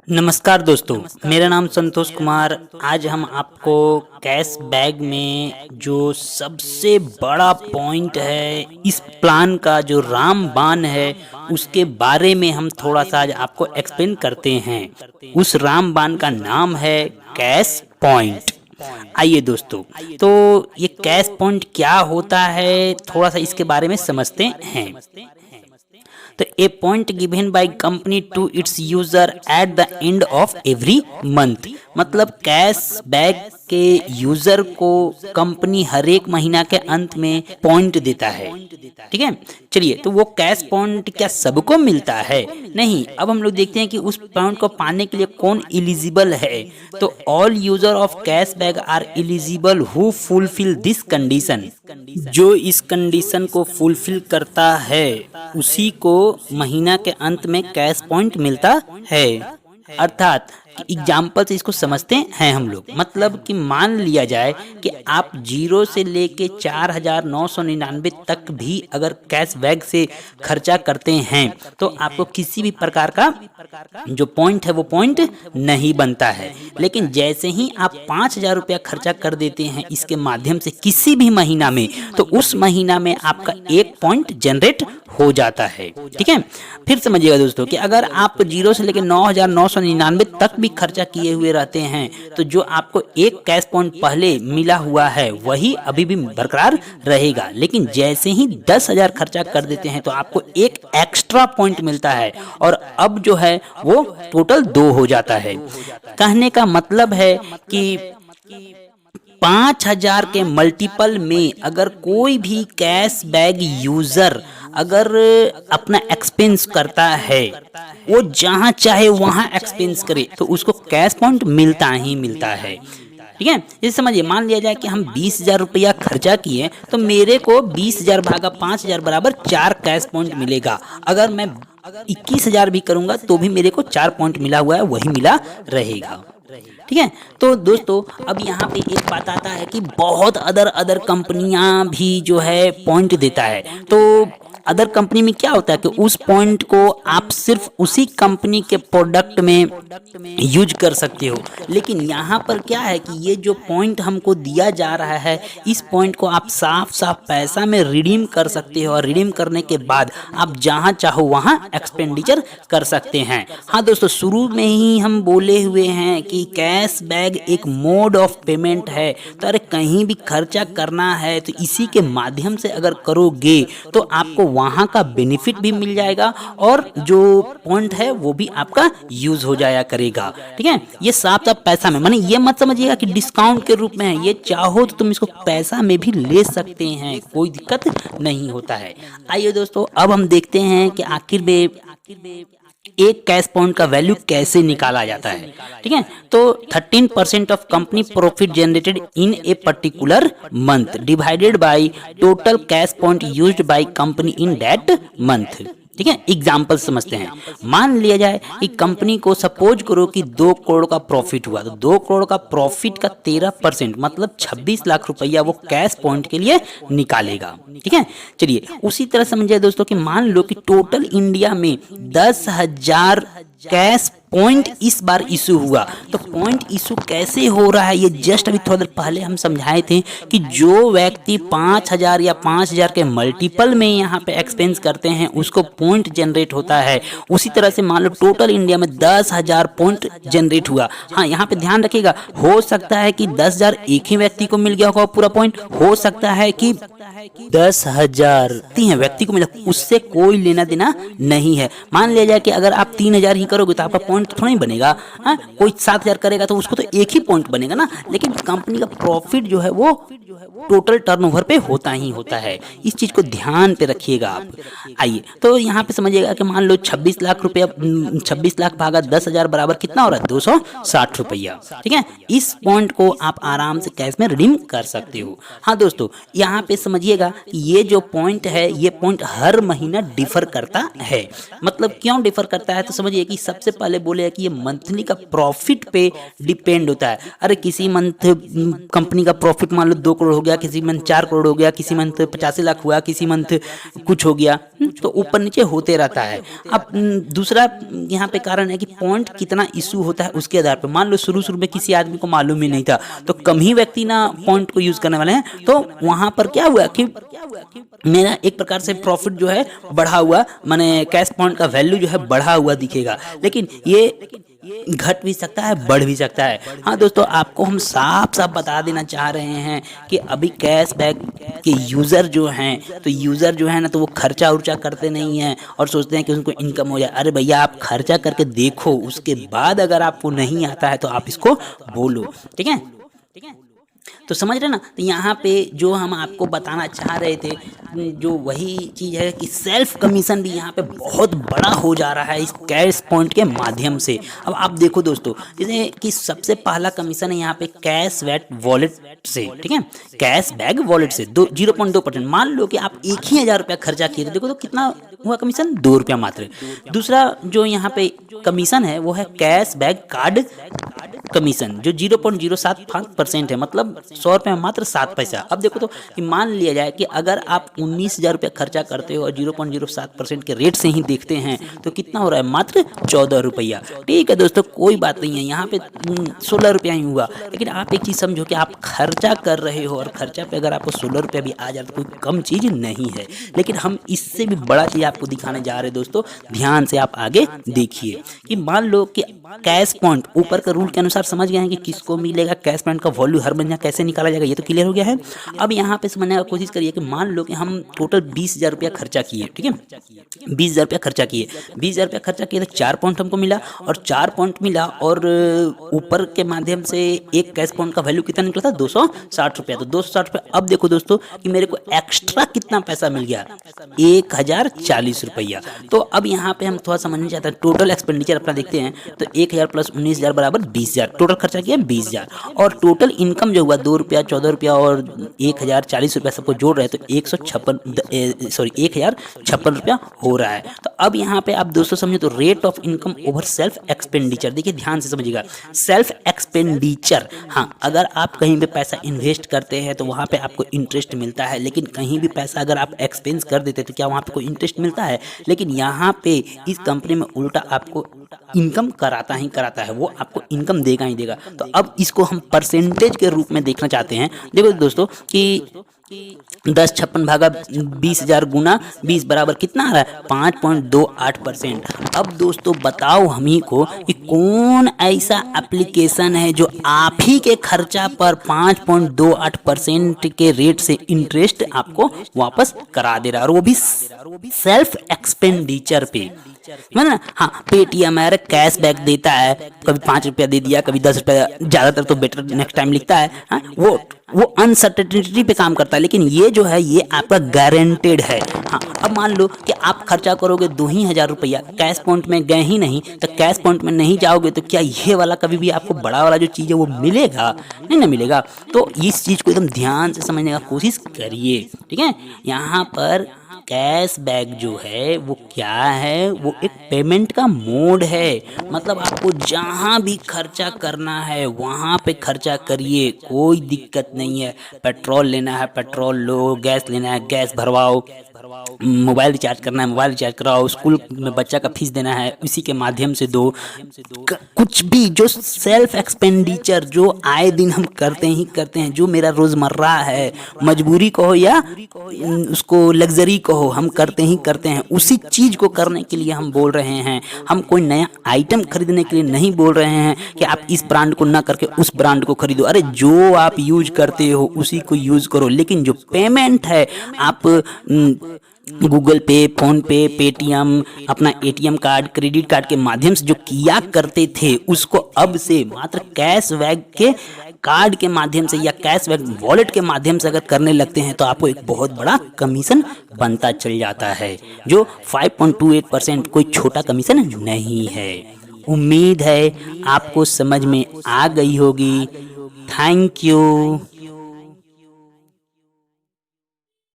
नमस्कार दोस्तों, मेरा नाम संतोष कुमार। आज हम आपको कैश बैग में जो सबसे बड़ा पॉइंट है इस प्लान का, जो रामबाण है, उसके बारे में हम थोड़ा सा आज आपको एक्सप्लेन करते हैं। उस रामबाण का नाम है कैश पॉइंट। आइए दोस्तों, तो ये कैश पॉइंट क्या होता है थोड़ा सा इसके बारे में समझते हैं। तो a point given by company to its user at the end of every month, मतलब कैश बैक के यूजर को कंपनी हर एक महीना के अंत में पॉइंट देता है। ठीक है, चलिए, तो वो कैश पॉइंट क्या सबको मिलता है? नहीं। अब हम लोग देखते हैं कि उस पॉइंट को पाने के लिए कौन एलिजिबल है। तो all user of cash back are eligible who fulfil this condition. जो इस कंडीशन को फुलफिल करता है उसी को महीना के अंत में कैश पॉइंट मिलता है। अर्थात एग्जाम्पल से इसको समझते हैं हम लोग। मतलब कि मान लिया जाए कि आप 0 से लेके 4,999 तक भी अगर कैश बैक से खर्चा करते हैं तो आपको किसी भी प्रकार का जो पॉइंट है वो पॉइंट नहीं बनता है। लेकिन जैसे ही आप 5,000 रुपया खर्चा कर देते हैं इसके माध्यम से किसी भी महीना में, तो उस महीना में आपका एक पॉइंट जनरेट हो जाता है। ठीक है, फिर समझिएगा दोस्तों कि अगर आप 0 से लेकर 9,999 तक भी खर्चा किए हुए रहते हैं तो जो आपको एक कैश पॉइंट पहले मिला हुआ है वही अभी भी बरकरार रहेगा। लेकिन जैसे ही 10,000 खर्चा कर देते हैं तो आपको एक एक्स्ट्रा पॉइंट मिलता है और अब जो है वो टोटल 2 हो जाता है। कहने का मतलब है कि 5,000 के मल्टीपल में अगर कोई भी कैश बैग यूजर अगर अपना एक्सपेंस करता है, वो जहां चाहे वहां एक्सपेंस करे, तो उसको कैश पॉइंट मिलता ही मिलता है। ठीक है, जैसे समझिए, मान लिया जाए कि हम 20,000 रुपया खर्चा किए तो मेरे को 20,000 भागा 5,000 बराबर 4 कैश पॉइंट मिलेगा। अगर मैं 21,000 भी करूंगा तो भी मेरे को 4 पॉइंट मिला हुआ है, वही मिला रहेगा। ठीक है, तो दोस्तों अब यहाँ पे एक बात आता है कि बहुत अदर कंपनियां भी जो है पॉइंट देता है। तो अदर कंपनी में क्या होता है कि उस पॉइंट को आप सिर्फ उसी कंपनी के प्रोडक्ट में यूज कर सकते हो। लेकिन यहाँ पर क्या है कि ये जो पॉइंट हमको दिया जा रहा है, इस पॉइंट को आप साफ साफ पैसा में रिडीम कर सकते हो और रिडीम करने के बाद आप जहाँ चाहो वहाँ एक्सपेंडिचर कर सकते हैं। हाँ दोस्तों, शुरू में ही हम बोले हुए हैं कि कैश बैग एक मोड ऑफ पेमेंट है। तो अरे कहीं भी खर्चा करना है तो इसी के माध्यम से अगर करोगे तो आपको वहां का बेनिफिट भी मिल जाएगा और जो पॉइंट है वो भी आपका यूज हो जाया करेगा। ठीक है, ये साफ साफ पैसा में, माने ये मत समझिएगा कि डिस्काउंट के रूप में है। ये चाहो तो तुम इसको पैसा में भी ले सकते हैं, कोई दिक्कत नहीं होता है। आइए दोस्तों, अब हम देखते हैं कि आखिर में एक कैश पॉइंट का वैल्यू कैसे निकाला जाता है। ठीक है, तो 13% of company profit generated in a particular month divided by total cash point used by company in that month. ठीक है, एग्जाम्पल समझते हैं। मान लिया जाए कि कंपनी को सपोज करो कि 2 करोड़ का प्रॉफिट हुआ, तो 2 करोड़ का प्रॉफिट का 13% मतलब 26 लाख रुपया वो कैश पॉइंट के लिए निकालेगा। ठीक है, चलिए उसी तरह समझिए दोस्तों कि मान लो कि टोटल इंडिया में 10,000 कैश पॉइंट इस बार इशू हुआ। तो पॉइंट इशू कैसे हो रहा है ये जस्ट अभी थोड़ा देर पहले हम समझाए थे कि जो व्यक्ति 5,000 या 5,000 के मल्टीपल में यहाँ पे एक्सपेंस करते हैं उसको पॉइंट जनरेट होता है। उसी तरह से मान लो टोटल इंडिया में 10,000 पॉइंट जनरेट हुआ। हाँ, यहाँ पे ध्यान रखिएगा, हो सकता है कि 10,000 एक ही व्यक्ति को मिल गया होगा पूरा पॉइंट, हो सकता है कि 10,000 व्यक्ति को मिला, उससे कोई लेना देना नहीं है। मान लिया जाए कि अगर आप 3,000 ही करोगे तो आपका पॉइंट थोड़ा ही बनेगा। हाँ, कोई 7,000 करेगा तो उसको तो एक ही पॉइंट बनेगा ना। लेकिन कंपनी का प्रॉफिट जो है वो टोटल टर्नओवर पे होता ही होता है। इस चीज को ध्यान पे रखिएगा आप। आइए, तो यहाँ पे समझिएगा कि मान लो 26 लाख रुपया, 26 लाख भागा 10,000 बराबर कितना हो रहा है? 260 रुपया। ठीक है, इस पॉइंट को आप आराम से कैश में रिडीम कर सकते हो। हाँ दोस्तों, यहाँ पे समझिएगा कि ये जो पॉइंट है ये पॉइंट हर महीना डिफर करता है। मतलब क्यों डिफर करता है? तो समझिए कि कि सबसे पहले बोले कि ये मंथली का प्रॉफिट पे डिपेंड होता है। अरे किसी मंथ कंपनी का प्रॉफिट मान लो 2 करोड़ हो गया, किसी मंथ 4 करोड़ हो गया, किसी मंथ 85 लाख हुआ, किसी मंथ कुछ हो गया, तो ऊपर नीचे होते रहता है। अब दूसरा यहाँ पे कारण है कि पॉइंट कितना इशू होता है उसके आधार पर। मान लो शुरू शुरू में किसी आदमी को मालूम ही नहीं था, तो कम ही व्यक्ति ना पॉइंट को यूज करने वाले हैं, तो वहां पर क्या हुआ कि मेरा एक प्रकार से प्रॉफिट जो है बढ़ा हुआ, माने कैश पॉइंट का वैल्यू जो है बढ़ा हुआ दिखेगा, लेकिन ये घट भी सकता है, बढ़ भी सकता है। हाँ दोस्तों, आपको हम साफ साफ बता देना चाह रहे हैं कि अभी कैशबैक के यूज़र जो हैं, तो यूज़र जो है ना, तो वो खर्चा उर्चा करते नहीं हैं और सोचते हैं कि उनको इनकम हो जाए। अरे भैया, आप खर्चा करके देखो, उसके बाद अगर आपको नहीं आता है तो आप इसको बोलो, ठीक है। तो समझ रहे ना, तो यहाँ पे जो हम आपको बताना चाह रहे थे, जो वही चीज़ है कि सेल्फ कमीशन भी यहाँ पे बहुत बड़ा हो जा रहा है इस कैश पॉइंट के माध्यम से। अब आप देखो दोस्तों, जैसे कि सबसे पहला कमीशन है यहाँ पे कैश बैक वॉलेट से, ठीक है, कैश बैक वॉलेट से 0.2%। मान लो कि आप 1,000 रुपया खर्चा किए, तो देखो तो कितना हुआ कमीशन, 2 रुपया मात्र। दूसरा जो यहाँ पे कमीशन है वो है कैश बैक कार्ड कमीशन, जो 0.075% है, मतलब 100 रुपये में मात्र 7 पैसा। अब देखो तो कि मान लिया जाए कि अगर आप 19,000 रुपया खर्चा करते हो और 0.07% के रेट से ही देखते हैं, तो कितना हो रहा है, मात्र 14 रुपया। ठीक है दोस्तों, कोई बात नहीं है, यहाँ पे 16 रुपया ही हुआ, लेकिन आप एक चीज़ समझो कि आप खर्चा कर रहे हो और खर्चा पे अगर आपको 16 रुपया भी आ जाए तो कोई कम चीज़ नहीं है। लेकिन हम इससे भी बड़ा चीज़ आपको दिखाने जा रहे हैं दोस्तों, ध्यान से आप आगे देखिए कि मान लो कि कैश पॉइंट ऊपर के रूल के अनुसार समझ गए हैं कि किसको मिलेगा, कैश पॉइंट का वॉल्यू हर महीना कैसे निकाला जाएगा, ये तो क्लियर हो गया है। अब यहाँ पे समझने का कोशिश करिए कि मान लो कि हम टोटल 20,000 रुपया खर्चा किए, ठीक है, 20,000 रुपया खर्चा किए, 20,000 रुपया खर्चा किए, तो 4 पॉइंट हमको मिला, और 4 पॉइंट मिला, और ऊपर के माध्यम से एक कैश पॉइंट का वैल्यू कितना निकला था, 260 रुपया। तो 260 रुपया, अब देखो दोस्तों कि मेरे को एक्स्ट्रा कितना पैसा मिल गया, 1,040 रुपया। तो अब यहाँ पे हम थोड़ा समझना चाहते हैं, टोटल एक्सपेंडिचर अपना देखते हैं, तो 1,000 प्लस 19,000 बराबर 20,000, टोटल खर्चा किया 20,000, और टोटल इनकम जो हुआ 2 रुपया, 14 रुपया और 1,040 रुपया सबको जोड़ रहे हैं, तो 1,056 रुपया हो रहा है। तो अब यहाँ पे आप दोस्तों समझो, तो rate of income over self expenditure, देखिए ध्यान से समझिएगा, सेल्फ एक्सपेंडिचर, हाँ, अगर आप कहीं पे पैसा इन्वेस्ट करते हैं तो वहाँ पे आपको इंटरेस्ट मिलता है, लेकिन कहीं भी पैसा अगर आप एक्सपेंस कर देते हैं तो क्या वहाँ पे कोई इंटरेस्ट मिलता है? लेकिन यहाँ पे इस कंपनी में उल्टा आपको इनकम कराता ही कराता है, वो आपको इनकम देगा ही देगा। तो अब इसको हम परसेंटेज के रूप में देखना चाहते हैं। देखो दोस्तों कि 10 भागा 20,000 गुना 20 बराबर कितना आ रहा है, 5.28%। अब दोस्तों बताओ हम ही को कि कौन ऐसा एप्लीकेशन है जो आप ही के खर्चा पर 5.28% के रेट से इंटरेस्ट आपको वापस करा दे रहा है, और वो भी सेल्फ एक्सपेंडिचर पे, ना। हाँ, पेटीएम है, कैश बैक देता है, कभी 5 रुपया दे दिया, कभी 10 रुपया, ज़्यादातर तो बेटर नेक्स्ट टाइम लिखता है। हाँ, वो अनसर्टेनिटी पे काम करता है, लेकिन ये जो है ये आपका गारंटेड है। हाँ, अब मान लो कि आप खर्चा करोगे 2,000 रुपया, कैश पॉइंट में गए ही नहीं, तो कैश पॉइंट में नहीं जाओगे तो क्या ये वाला कभी भी आपको बड़ा वाला जो चीज़ है वो मिलेगा? नहीं ना मिलेगा। तो इस चीज़ को एकदम ध्यान से समझने का कोशिश करिए, ठीक है। यहाँ पर कैश बैक जो है वो क्या है, वो एक पेमेंट का मोड है, मतलब आपको जहाँ भी खर्चा करना है वहाँ पे खर्चा करिए, कोई दिक्कत नहीं है। पेट्रोल लेना है पेट्रोल लो, गैस लेना है गैस भरवाओ, मोबाइल रिचार्ज करना है मोबाइल रिचार्ज कराओ, स्कूल में बच्चा का फीस देना है उसी के माध्यम से दो। कुछ भी जो सेल्फ एक्सपेंडिचर जो आए दिन हम करते ही करते हैं, जो मेरा रोज़मर्रा है, मजबूरी कहो या उसको लग्जरी कहो, हम करते ही करते हैं, उसी चीज़ को करने के लिए हम बोल रहे हैं। हम कोई नया आइटम खरीदने के लिए नहीं बोल रहे हैं कि आप इस ब्रांड को ना करके उस ब्रांड को खरीदो। अरे जो आप यूज करते हो उसी को यूज़ करो, लेकिन जो पेमेंट है आप गूगल पे, फोन पे, पेटीएम, अपना एटीएम कार्ड, क्रेडिट कार्ड के माध्यम से जो किया करते थे, उसको अब से मात्र कैश बैक के कार्ड के माध्यम से या कैश बैक वॉलेट के माध्यम से अगर करने लगते हैं तो आपको एक बहुत बड़ा कमीशन बनता चल जाता है, जो 5.28% कोई छोटा कमीशन नहीं है। उम्मीद है आपको समझ में आ गई होगी। Thank you.